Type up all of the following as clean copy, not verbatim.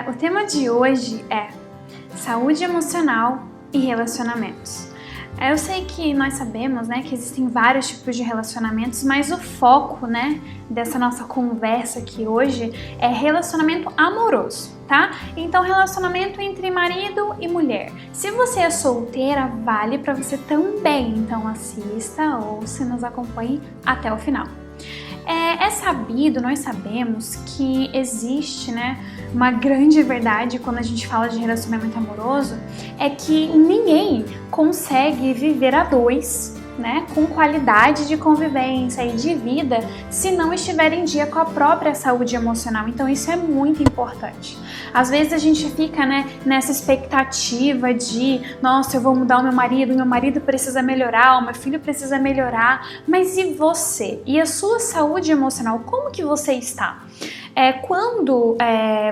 O tema de hoje é saúde emocional e relacionamentos. Eu sei que nós sabemos, né, que existem vários tipos de relacionamentos, mas o foco, né, dessa nossa conversa aqui hoje é relacionamento amoroso, tá? Então, relacionamento entre marido e mulher. Se você é solteira, vale para você também. Então, assista ou se nos acompanhe até o final. É sabido, nós sabemos que existe, né, uma grande verdade quando a gente fala de relacionamento amoroso, é que ninguém consegue viver a dois, né, com qualidade de convivência e de vida se não estiver em dia com a própria saúde emocional. Então isso é muito importante. Às vezes a gente fica, né, nessa expectativa de, nossa, eu vou mudar o meu marido precisa melhorar, o meu filho precisa melhorar, mas e você? E a sua saúde emocional, como que você está? Quando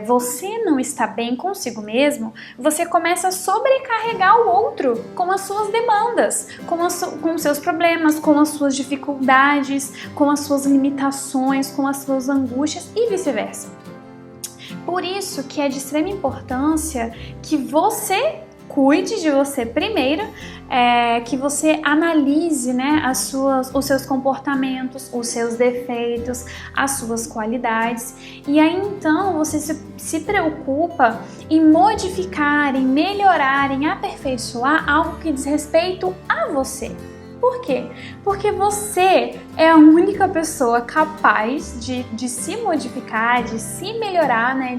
você não está bem consigo mesmo, você começa a sobrecarregar o outro com as suas demandas, com os seus problemas, com as suas dificuldades, com as suas limitações, com as suas angústias e vice-versa. Por isso que é de extrema importância que você cuide de você primeiro, que você analise, né, os seus comportamentos, os seus defeitos, as suas qualidades, e aí então você se preocupa em modificar, em melhorar, em aperfeiçoar algo que diz respeito a você. Por quê? Porque você é a única pessoa capaz de se modificar, de se melhorar, né?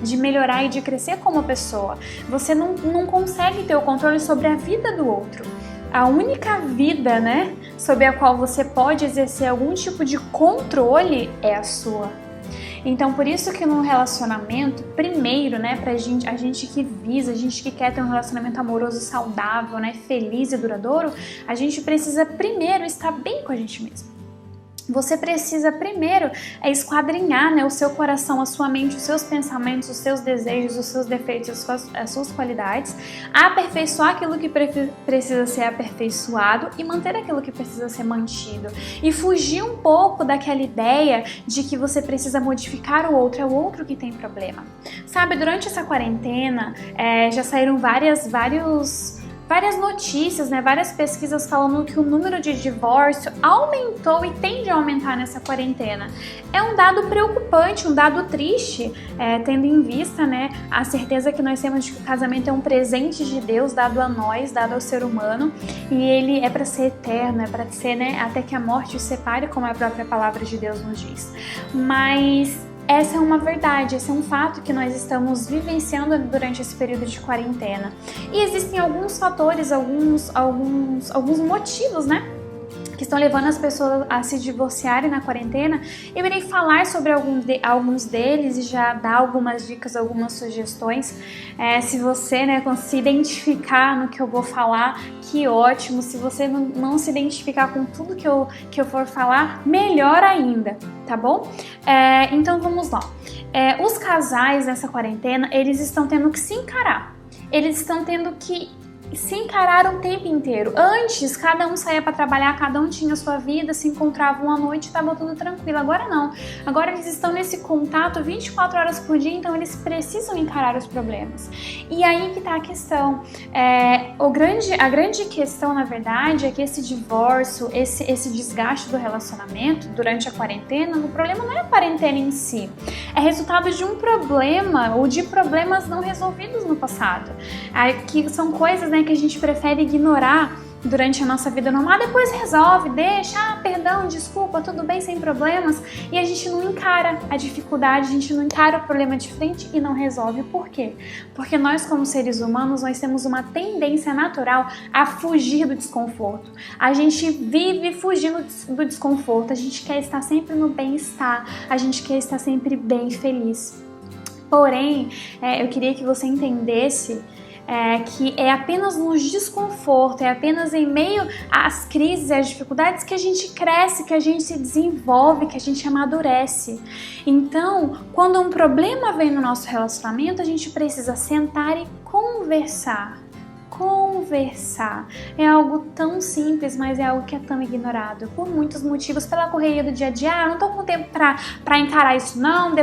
De melhorar e de crescer como pessoa. Você não consegue ter o controle sobre a vida do outro. A única vida, né, sobre a qual você pode exercer algum tipo de controle é a sua. Então, por isso que no relacionamento, primeiro, né, a gente que visa, a gente que quer ter um relacionamento amoroso saudável, né, feliz e duradouro, a gente precisa primeiro estar bem com a gente mesmo. Você precisa primeiro esquadrinhar, né, o seu coração, a sua mente, os seus pensamentos, os seus desejos, os seus defeitos, as suas qualidades, aperfeiçoar aquilo que precisa ser aperfeiçoado e manter aquilo que precisa ser mantido. E fugir um pouco daquela ideia de que você precisa modificar o outro, é o outro que tem problema. Sabe, durante essa quarentena já saíram várias notícias, né, várias pesquisas falando que o número de divórcio aumentou e tende a aumentar nessa quarentena. É um dado preocupante, um dado triste, tendo em vista, né, a certeza que nós temos de que o casamento é um presente de Deus dado a nós, dado ao ser humano, e ele é para ser eterno, é para ser, né, até que a morte os separe, como a própria palavra de Deus nos diz. Mas essa é uma verdade, esse é um fato que nós estamos vivenciando durante esse período de quarentena. E existem alguns fatores, alguns motivos, né, que estão levando as pessoas a se divorciarem na quarentena. Eu irei falar sobre alguns deles e já dar algumas dicas, algumas sugestões. Se você, né, se identificar no que eu vou falar, que ótimo. Se você não se identificar com tudo que eu for falar, melhor ainda, tá bom? Então vamos lá. Os casais nessa quarentena, eles estão tendo que se encarar. Eles estão tendo que se encararam o tempo inteiro. Antes, cada um saía para trabalhar, cada um tinha sua vida, se encontravam à noite, estava tudo tranquilo. Agora não. Agora eles estão nesse contato 24 horas por dia, então eles precisam encarar os problemas. E aí que tá a questão. A grande questão, na verdade, é que esse divórcio, esse desgaste do relacionamento durante a quarentena, o problema não é a quarentena em si, é resultado de um problema ou de problemas não resolvidos no passado. Que são coisas, né, que a gente prefere ignorar durante a nossa vida normal, depois resolve, deixa, perdão, desculpa, tudo bem, sem problemas, e a gente não encara a dificuldade, a gente não encara o problema de frente e não resolve. Por quê? Porque nós, como seres humanos, nós temos uma tendência natural a fugir do desconforto. A gente vive fugindo do desconforto, a gente quer estar sempre no bem-estar, a gente quer estar sempre bem, feliz. Porém, eu queria que você entendesse que é apenas no desconforto, é apenas em meio às crises e às dificuldades que a gente cresce, que a gente se desenvolve, que a gente amadurece. Então, quando um problema vem no nosso relacionamento, a gente precisa sentar e conversar. conversar. É algo tão simples, mas é algo que é tão ignorado por muitos motivos, pela correria do dia a dia. Eu não tô com tempo pra encarar isso não,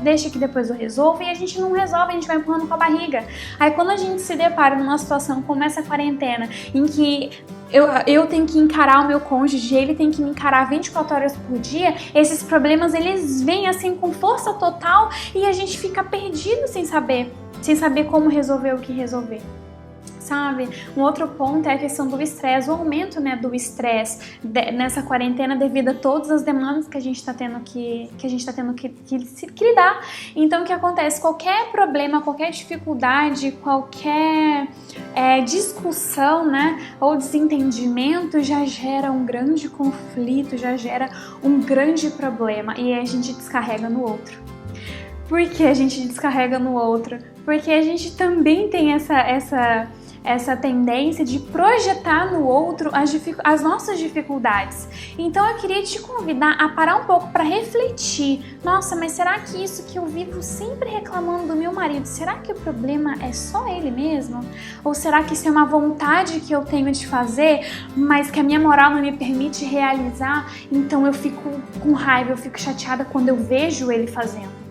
deixa que depois eu resolvo, e a gente não resolve, a gente vai empurrando com a barriga. Aí quando a gente se depara numa situação como essa quarentena, em que eu tenho que encarar o meu cônjuge, ele tem que me encarar 24 horas por dia, esses problemas eles vêm assim com força total e a gente fica perdido sem saber como resolver o que resolver. Sabe? Um outro ponto é a questão do estresse, o aumento, né, do estresse nessa quarentena devido a todas as demandas que a gente está tendo que lidar. Então, o que acontece? Qualquer problema, qualquer dificuldade, qualquer discussão, né, ou desentendimento já gera um grande conflito, já gera um grande problema e a gente descarrega no outro. Por que a gente descarrega no outro? Porque a gente também tem essa tendência de projetar no outro as nossas dificuldades. Então eu queria te convidar a parar um pouco para refletir. Nossa, mas será que isso que eu vivo sempre reclamando do meu marido, será que o problema é só ele mesmo? Ou será que isso é uma vontade que eu tenho de fazer, mas que a minha moral não me permite realizar? Então eu fico com raiva, eu fico chateada quando eu vejo ele fazendo.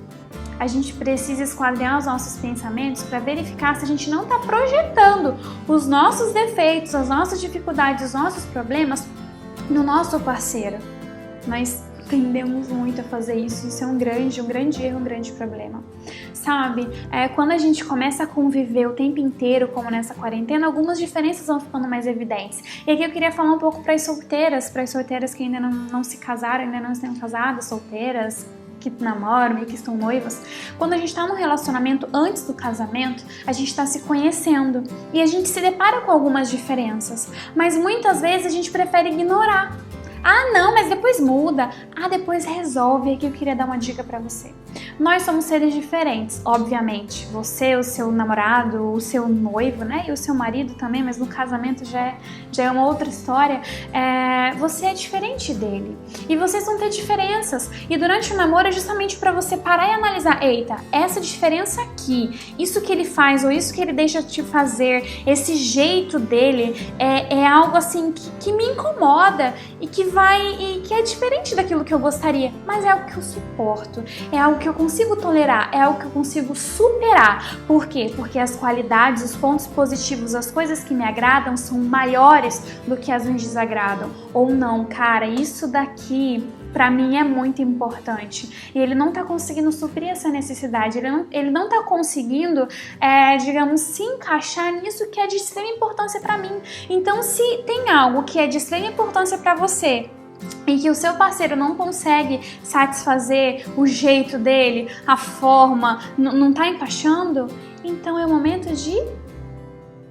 A gente precisa esquadrinhar os nossos pensamentos para verificar se a gente não está projetando os nossos defeitos, as nossas dificuldades, os nossos problemas no nosso parceiro. Nós tendemos muito a fazer isso é um grande erro, um grande problema. Sabe, quando a gente começa a conviver o tempo inteiro, como nessa quarentena, algumas diferenças vão ficando mais evidentes. E aqui eu queria falar um pouco para as solteiras que ainda não se casaram, ainda não estão casadas, solteiras, que namoram e que estão noivas. Quando a gente está num relacionamento antes do casamento, a gente está se conhecendo e a gente se depara com algumas diferenças, mas muitas vezes a gente prefere ignorar. Ah, não, mas depois muda. Ah, depois resolve. Aqui eu queria dar uma dica pra você. Nós somos seres diferentes, obviamente. Você, o seu namorado, o seu noivo, né? E o seu marido também, mas no casamento já é uma outra história. Você é diferente dele. E vocês vão ter diferenças. E durante o namoro é justamente pra você parar e analisar. Eita, essa diferença aqui, isso que ele faz ou isso que ele deixa de fazer, esse jeito dele é algo assim que me incomoda e que é diferente daquilo que eu gostaria, mas é algo que eu suporto, é algo que eu consigo tolerar, é algo que eu consigo superar. Por quê? Porque as qualidades, os pontos positivos, as coisas que me agradam são maiores do que as me desagradam. Ou não, cara, isso daqui pra mim é muito importante. E ele não tá conseguindo suprir essa necessidade, ele não tá conseguindo, digamos, se encaixar nisso que é de extrema importância pra mim. Então, se tem algo que é de extrema importância pra você, e que o seu parceiro não consegue satisfazer o jeito dele, a forma, não tá encaixando, então é o momento de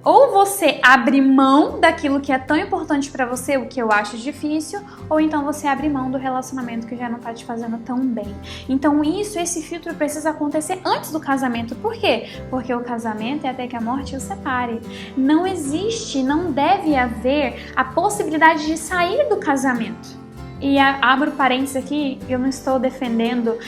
ou você abre mão daquilo que é tão importante pra você, o que eu acho difícil, ou então você abre mão do relacionamento que já não tá te fazendo tão bem. Então esse filtro precisa acontecer antes do casamento. Por quê? Porque o casamento é até que a morte os separe. Não existe, não deve haver a possibilidade de sair do casamento. E abro parênteses aqui, eu não estou defendendo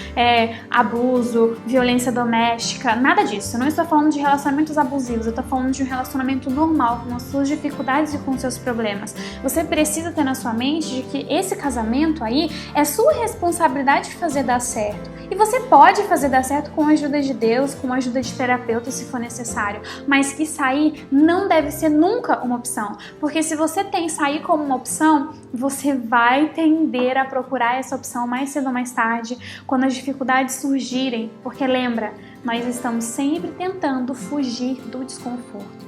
abuso, violência doméstica, nada disso. Eu não estou falando de relacionamentos abusivos, eu estou falando de um relacionamento normal, com as suas dificuldades e com os seus problemas. Você precisa ter na sua mente de que esse casamento aí é sua responsabilidade de fazer dar certo. E você pode fazer dar certo com a ajuda de Deus, com a ajuda de terapeuta se for necessário, mas que sair não deve ser nunca uma opção. Porque se você tem sair como uma opção, você vai tender a procurar essa opção mais cedo ou mais tarde, quando as dificuldades surgirem. Porque lembra, nós estamos sempre tentando fugir do desconforto.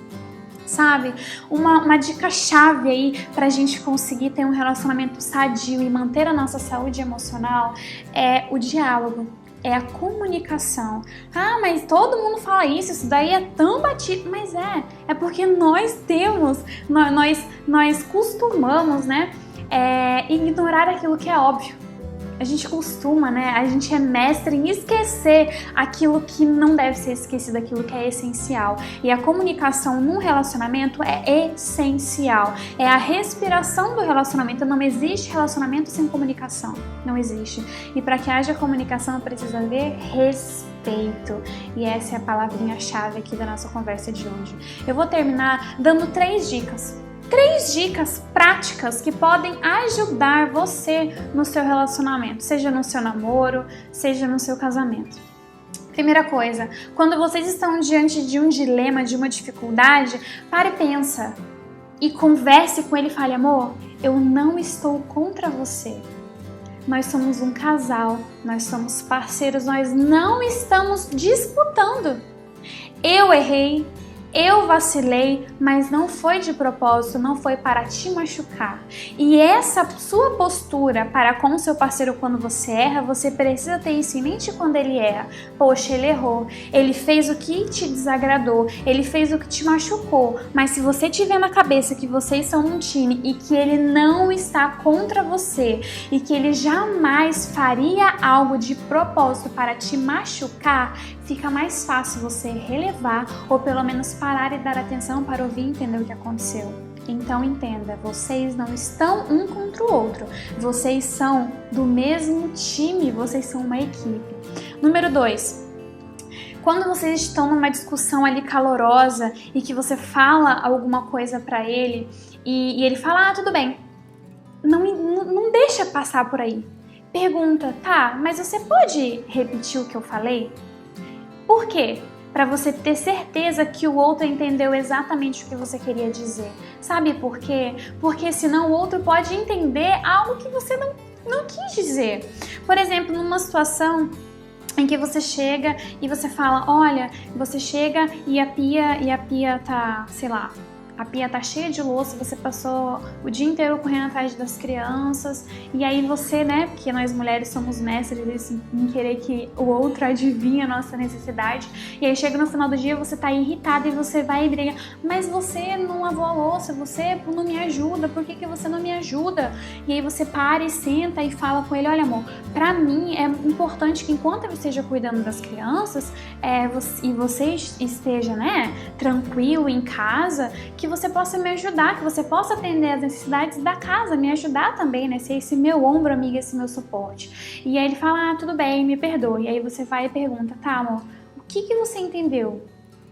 Sabe? Uma dica-chave aí pra gente conseguir ter um relacionamento sadio e manter a nossa saúde emocional é o diálogo, é a comunicação. Ah, mas todo mundo fala isso daí é tão batido. Mas é porque nós costumamos, né, ignorar aquilo que é óbvio. a gente costuma, né? A gente é mestre em esquecer aquilo que não deve ser esquecido, aquilo que é essencial. E a comunicação num relacionamento é essencial. É a respiração do relacionamento. Não existe relacionamento sem comunicação. Não existe. E para que haja comunicação precisa haver respeito. E essa é a palavrinha-chave aqui da nossa conversa de hoje. Eu vou terminar dando 3 dicas. 3 dicas práticas que podem ajudar você no seu relacionamento, seja no seu namoro, seja no seu casamento. Primeira coisa, quando vocês estão diante de um dilema, de uma dificuldade, pare e pensa e converse com ele e fale: amor, eu não estou contra você. Nós somos um casal, nós somos parceiros, nós não estamos disputando. Eu errei, eu vacilei, mas não foi de propósito, não foi para te machucar. E essa sua postura para com o seu parceiro quando você erra, você precisa ter isso em mente quando ele erra. Poxa, ele errou, ele fez o que te desagradou, ele fez o que te machucou, mas se você tiver na cabeça que vocês são um time e que ele não está contra você e que ele jamais faria algo de propósito para te machucar, fica mais fácil você relevar ou pelo menos parar e dar atenção para ouvir e entender o que aconteceu. Então entenda, vocês não estão um contra o outro, vocês são do mesmo time, vocês são uma equipe. Número 2. Quando vocês estão numa discussão ali calorosa e que você fala alguma coisa para ele e ele fala: tudo bem, não deixa passar por aí. Pergunta: tá, mas você pode repetir o que eu falei? Por quê? Para você ter certeza que o outro entendeu exatamente o que você queria dizer. Sabe por quê? Porque senão o outro pode entender algo que você não quis dizer. Por exemplo, numa situação em que você chega e você fala: olha, você chega e a pia tá, sei lá, a pia tá cheia de louça, você passou o dia inteiro correndo atrás das crianças, e aí você, né, porque nós mulheres somos mestres em querer que o outro adivinhe a nossa necessidade, e aí chega no final do dia, você tá irritada e você vai e briga: mas você não lavou a louça, você não me ajuda, por que você não me ajuda? E aí você para e senta e fala com ele: olha, amor, pra mim é importante que enquanto eu esteja cuidando das crianças, e você esteja, né, tranquilo em casa, que você possa me ajudar, que você possa atender as necessidades da casa, me ajudar também, né? Ser esse meu ombro, amiga, esse meu suporte. E aí ele fala: tudo bem, me perdoe. E aí você vai e pergunta: tá, amor, o que você entendeu?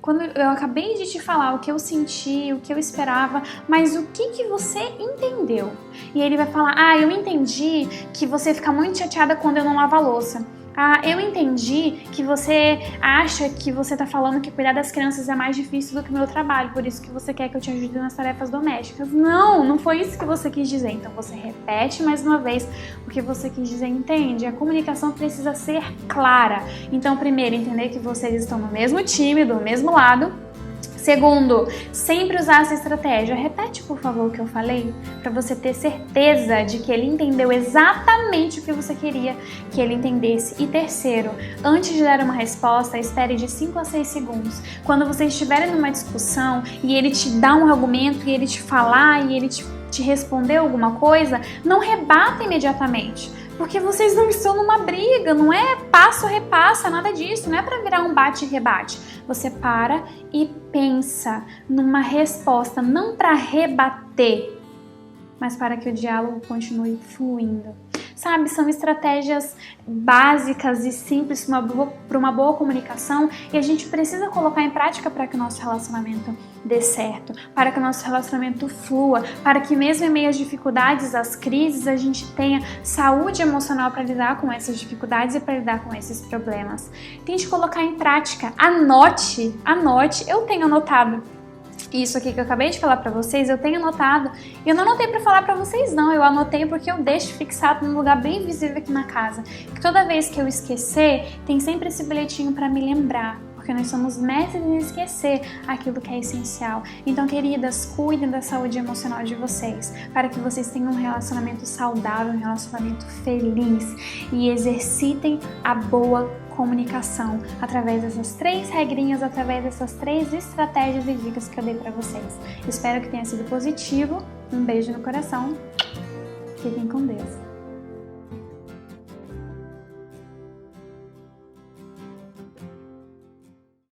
Quando eu acabei de te falar o que eu senti, o que eu esperava, mas o que você entendeu? E ele vai falar: eu entendi que você fica muito chateada quando eu não lavo a louça. Eu entendi que você acha que você tá falando que cuidar das crianças é mais difícil do que o meu trabalho, por isso que você quer que eu te ajude nas tarefas domésticas. Não foi isso que você quis dizer. Então você repete mais uma vez o que você quis dizer, entende? A comunicação precisa ser clara. Então, primeiro, entender que vocês estão no mesmo time, do mesmo lado. Segundo, sempre usar essa estratégia. Repete, por favor, o que eu falei, para você ter certeza de que ele entendeu exatamente o que você queria que ele entendesse. E terceiro, antes de dar uma resposta, espere de 5 a 6 segundos. Quando vocês estiverem numa discussão e ele te dá um argumento, e ele te falar, e ele te responder alguma coisa, não rebata imediatamente. Porque vocês não estão numa briga, não é passo repassa, nada disso, não é para virar um bate e rebate. Você para e pensa numa resposta, não para rebater, mas para que o diálogo continue fluindo. Sabe, são estratégias básicas e simples para uma boa comunicação, e a gente precisa colocar em prática para que o nosso relacionamento dê certo, para que o nosso relacionamento flua, para que mesmo em meio às dificuldades, às crises, a gente tenha saúde emocional para lidar com essas dificuldades e para lidar com esses problemas. Tente colocar em prática, anote, eu tenho anotado. Isso aqui que eu acabei de falar pra vocês, eu tenho anotado. E eu não anotei pra falar pra vocês, não. Eu anotei porque eu deixo fixado num lugar bem visível aqui na casa. Que toda vez que eu esquecer, tem sempre esse bilhetinho pra me lembrar. Porque nós somos mestres em esquecer aquilo que é essencial. Então, queridas, cuidem da saúde emocional de vocês, para que vocês tenham um relacionamento saudável, um relacionamento feliz, e exercitem a boa comunicação através dessas 3 regrinhas, através dessas 3 estratégias e dicas que eu dei para vocês. Espero que tenha sido positivo. Um beijo no coração. Fiquem com Deus.